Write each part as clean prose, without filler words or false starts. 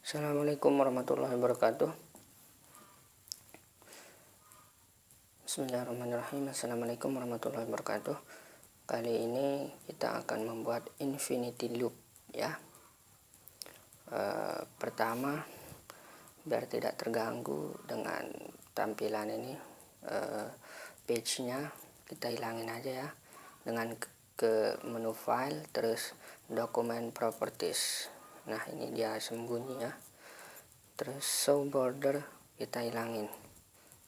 Assalamualaikum warahmatullahi wabarakatuh. Bismillahirrahmanirrahim. Assalamualaikum warahmatullahi wabarakatuh. Kali ini kita akan membuat infinity loop ya. Pertama, biar tidak terganggu dengan tampilan ini, page-nya kita hilangin aja ya, dengan ke menu file, terus dokumen properties. Nah, ini dia sembunyi ya. Terus show border kita hilangin.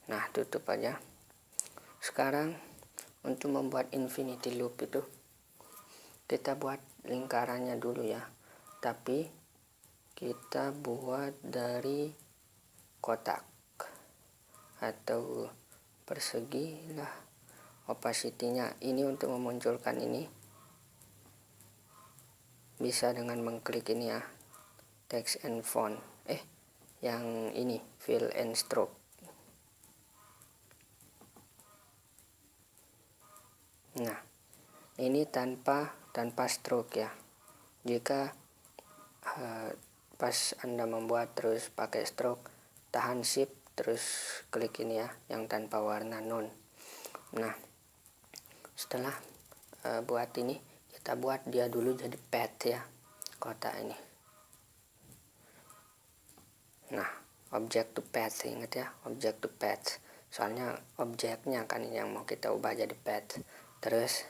Nah, tutup aja. Sekarang untuk membuat infinity loop itu kita buat lingkarannya dulu ya, tapi kita buat dari kotak atau persegi lah. Opacity-nya ini untuk memunculkan ini bisa dengan mengklik ini ya, text and font, yang ini fill and stroke. Nah, ini tanpa stroke ya. Jika pas Anda membuat terus pakai stroke, tahan shift terus klik ini ya, yang tanpa warna none. Nah, setelah buat ini, kita buat dia dulu jadi path ya, kotak ini. Nah, object to path, ingat ya, object to path. Soalnya objeknya kan ini yang mau kita ubah jadi path. Terus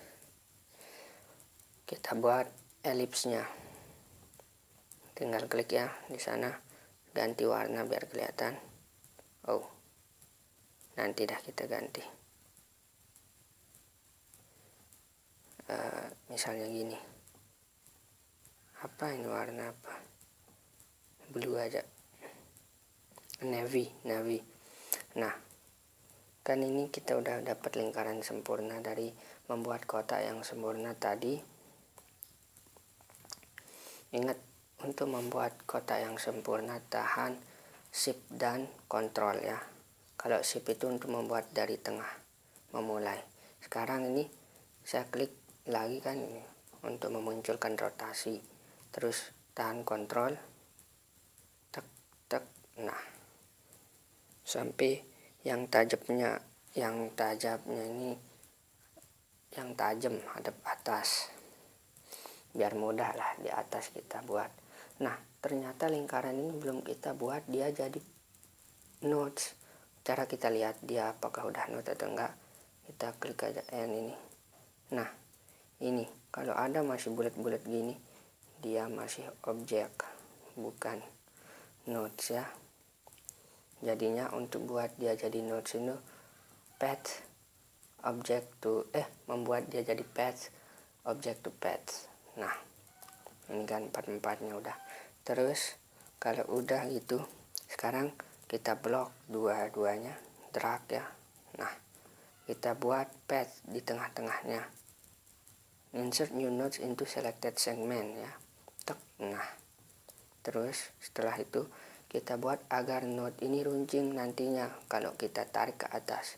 kita buat ellipse-nya. Tinggal klik ya di sana, ganti warna biar kelihatan. Oh, nanti dah kita ganti. Misalnya gini. Apa ini warna apa? Blue aja. Navy. Nah, kan ini kita udah dapat lingkaran sempurna dari membuat kotak yang sempurna tadi. Ingat, untuk membuat kotak yang sempurna tahan shift dan kontrol ya. Kalau shift itu untuk membuat dari tengah, memulai. Sekarang ini saya klik lagi kan ini untuk memunculkan rotasi. Terus tahan kontrol, tek. Nah, sampai yang tajamnya ini yang tajam hadap atas, biar mudah lah di atas kita buat. Nah, ternyata lingkaran ini belum kita buat dia jadi nodes. Cara kita lihat dia apakah udah node atau enggak, kita klik aja N ini. Nah, ini kalau ada masih bulat-bulat gini, dia masih objek, bukan nodes ya. Jadinya untuk buat dia jadi nodes itu path object to membuat dia jadi path object to path. Nah, ini kan empat-empatnya udah. Terus kalau udah gitu, sekarang kita blok dua-duanya, drag ya. Nah, kita buat path di tengah-tengahnya. Insert new nodes into selected segment ya. Tek. Nah, terus setelah itu kita buat agar node ini runcing nantinya kalau kita tarik ke atas.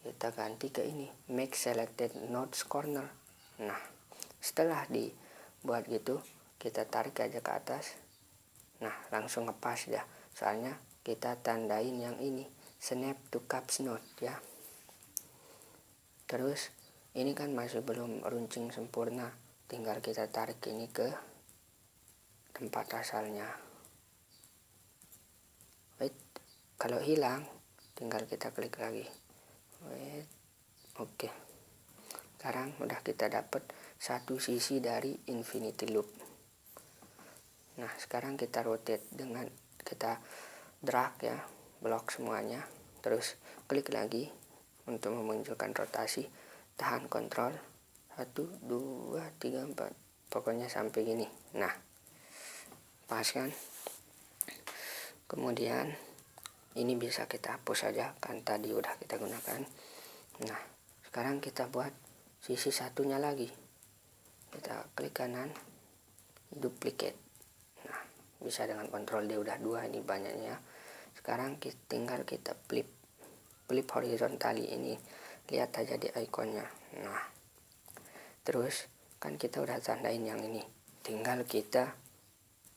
Kita ganti ke ini, make selected nodes corner. Nah, setelah dibuat gitu, kita tarik aja ke atas. Nah, langsung ngepas dah. Soalnya kita tandain yang ini, snap to caps node ya. Terus ini kan masih belum runcing sempurna, tinggal kita tarik ini ke tempat asalnya. Kalau hilang, tinggal kita klik lagi. Oke. Sekarang udah kita dapat satu sisi dari infinity loop. Nah, sekarang kita rotate dengan kita drag ya, blok semuanya. Terus klik lagi untuk memunculkan rotasi. Tahan kontrol 1, 2, 3, 4. Pokoknya sampai gini. Nah, pas kan? Kemudian ini bisa kita hapus saja, kan tadi udah kita gunakan. Nah, sekarang kita buat sisi satunya lagi. Kita klik kanan, duplicate. Nah, bisa dengan kontrol D, udah 2 ini banyaknya. Sekarang tinggal kita flip horizontally ini. Lihat aja di ikonnya. Nah, terus kan kita udah tandain yang ini. Tinggal kita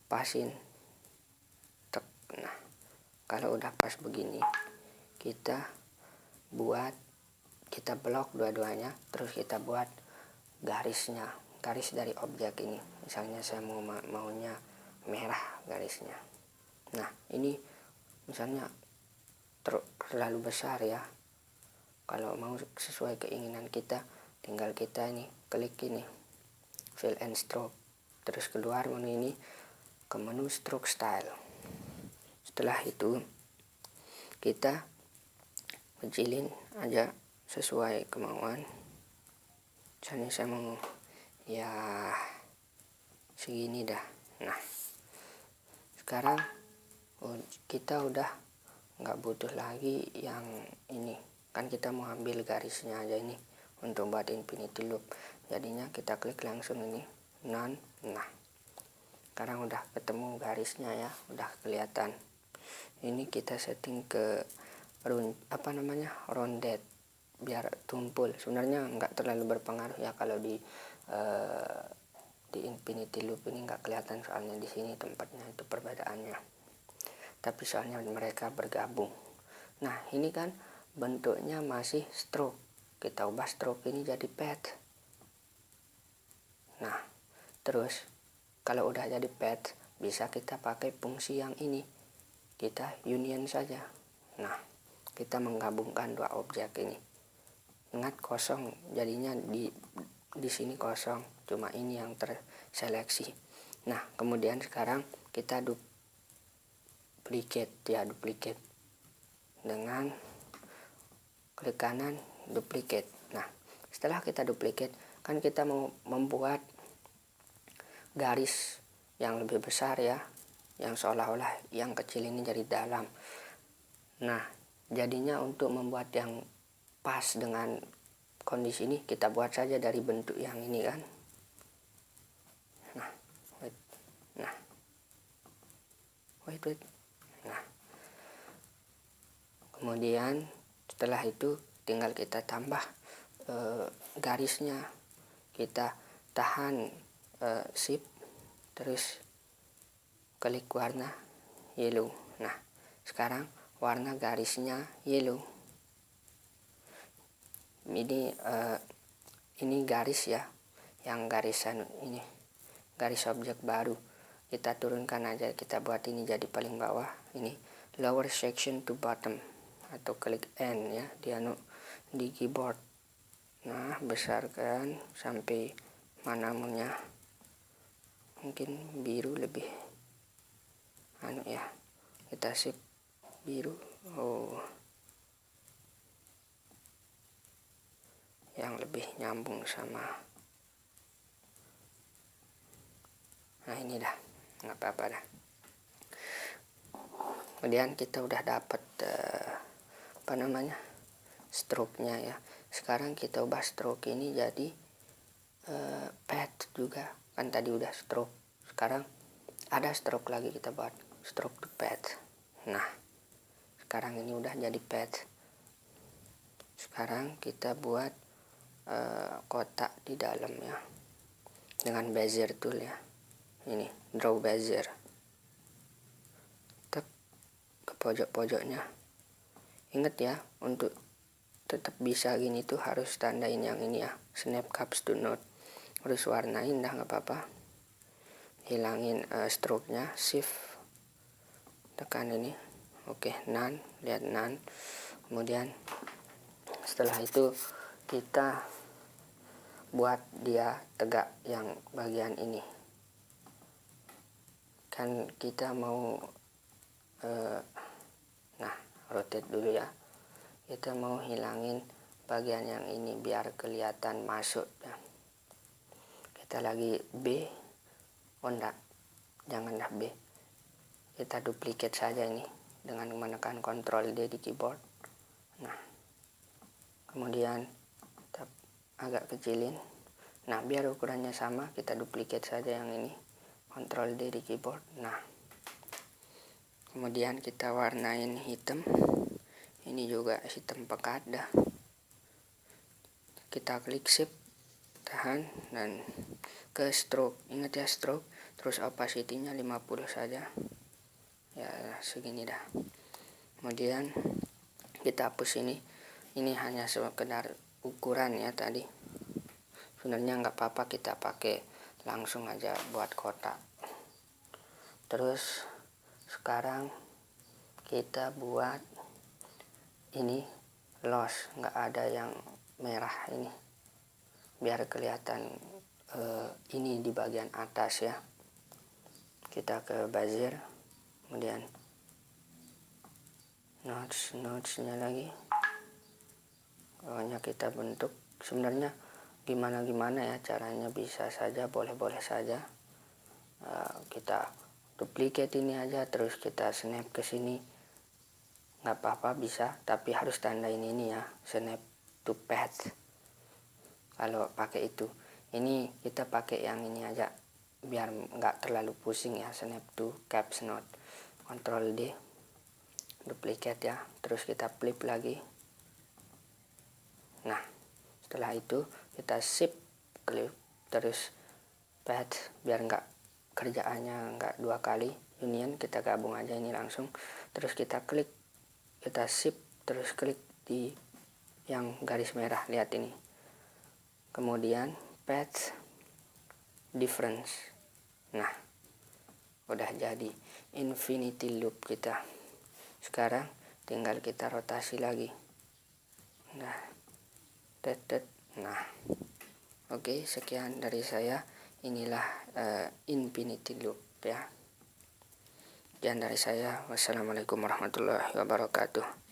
pasin. Nah, kalau udah pas begini, kita blok dua-duanya, terus kita buat garis dari objek ini. Misalnya saya maunya merah garisnya. Nah, ini misalnya terlalu besar ya. Kalau mau sesuai keinginan kita, tinggal kita ini klik ini fill and stroke, terus keluar menu ini ke menu stroke style. Setelah itu kita kecilin aja sesuai kemauan. Misalnya saya mau ya segini dah. Nah, sekarang kita udah nggak butuh lagi yang ini, kan kita mau ambil garisnya aja ini untuk buat infinity loop. Jadinya kita klik langsung ini none. Nah, sekarang udah ketemu garisnya ya, udah kelihatan. Ini kita setting ke rounded biar tumpul. Sebenarnya nggak terlalu berpengaruh ya kalau di infinity loop ini nggak kelihatan, soalnya di sini tempatnya itu perbedaannya. Tapi soalnya mereka bergabung. Nah, ini kan bentuknya masih stroke. Kita ubah stroke ini jadi pad. Nah, terus kalau udah jadi pad, bisa kita pakai fungsi yang ini. Kita union saja. Nah, kita menggabungkan dua objek ini. Ingat kosong, jadinya di sini kosong, cuma ini yang terseleksi. Nah, kemudian sekarang kita duplicate dengan klik kanan duplicate. Nah, setelah kita duplicate, kan kita mau membuat garis yang lebih besar ya, yang seolah-olah yang kecil ini jadi dalam. Nah, jadinya untuk membuat yang pas dengan kondisi ini, kita buat saja dari bentuk yang ini kan. Wait. Nah, kemudian setelah itu tinggal kita tambah garisnya. Kita tahan shift, terus klik warna yellow. Nah, sekarang warna garisnya yellow. Ini garis ya, yang garisan ini, garis objek baru. Kita turunkan aja, kita buat ini jadi paling bawah, ini lower section to bottom, atau klik N ya di keyboard. Nah, besarkan sampai mana maunya, mungkin biru lebih ya, kita shift biru. Yang lebih nyambung sama. Nah, ini dah, nggak apa-apa dah. Kemudian kita udah dapat stroke-nya ya. Sekarang kita ubah stroke ini jadi pad juga. Kan tadi udah stroke, sekarang ada stroke lagi, kita buat stroke to pad. Nah, sekarang ini udah jadi pad. Sekarang kita buat kotak di dalam ya, dengan bezier tool ya. Ini draw bezier, tek ke pojok-pojoknya. Ingat ya, untuk tetap bisa gini tuh harus tandain yang ini ya, snap caps to node. Harus warnain dah, nggak apa-apa. Hilangin stroke-nya, shift tekan ini, oke, none, lihat none. Kemudian setelah itu kita buat dia tegak yang bagian ini. Kan kita mau rotate dulu ya. Kita mau hilangin bagian yang ini biar kelihatan masuk ya. Kita lagi B, janganlah B. Kita duplicate saja ini dengan menekan Ctrl D di keyboard. Nah, kemudian kita agak kecilin. Nah, biar ukurannya sama, kita duplicate saja yang ini, Ctrl D di keyboard. Nah, kemudian kita warnain hitam. Ini juga hitam pekat dah. Kita klik shift, tahan, dan ke stroke. Ingat ya, stroke, terus opacity-nya 50 saja. ya segini dah. Kemudian kita hapus ini hanya sekedar ukuran ya tadi. Sebenarnya nggak apa-apa kita pakai langsung aja buat kotak. Terus sekarang kita buat ini los, nggak ada yang merah ini, biar kelihatan ini di bagian atas ya. Kita ke bezier, kemudian notch-nya lagi, pokoknya kita bentuk. Sebenarnya gimana ya caranya, bisa saja, boleh saja. Kita duplicate ini aja, terus kita snap ke sini, nggak apa-apa, bisa, tapi harus tandain ini ya, snap to path. Kalau pakai itu, ini kita pakai yang ini aja biar nggak terlalu pusing ya, snap to caps note. Ctrl D, duplicate ya, terus kita flip lagi. Nah setelah itu kita shift klik terus path, biar nggak kerjaannya nggak dua kali. Union kita gabung aja ini langsung, terus kita klik, kita shift terus klik di yang garis merah, lihat ini. Kemudian path difference. Nah udah jadi infinity loop kita. Sekarang tinggal kita rotasi lagi. Nah oke, sekian dari saya. Inilah infinity loop ya. Sekian dari saya. Wassalamualaikum warahmatullahi wabarakatuh.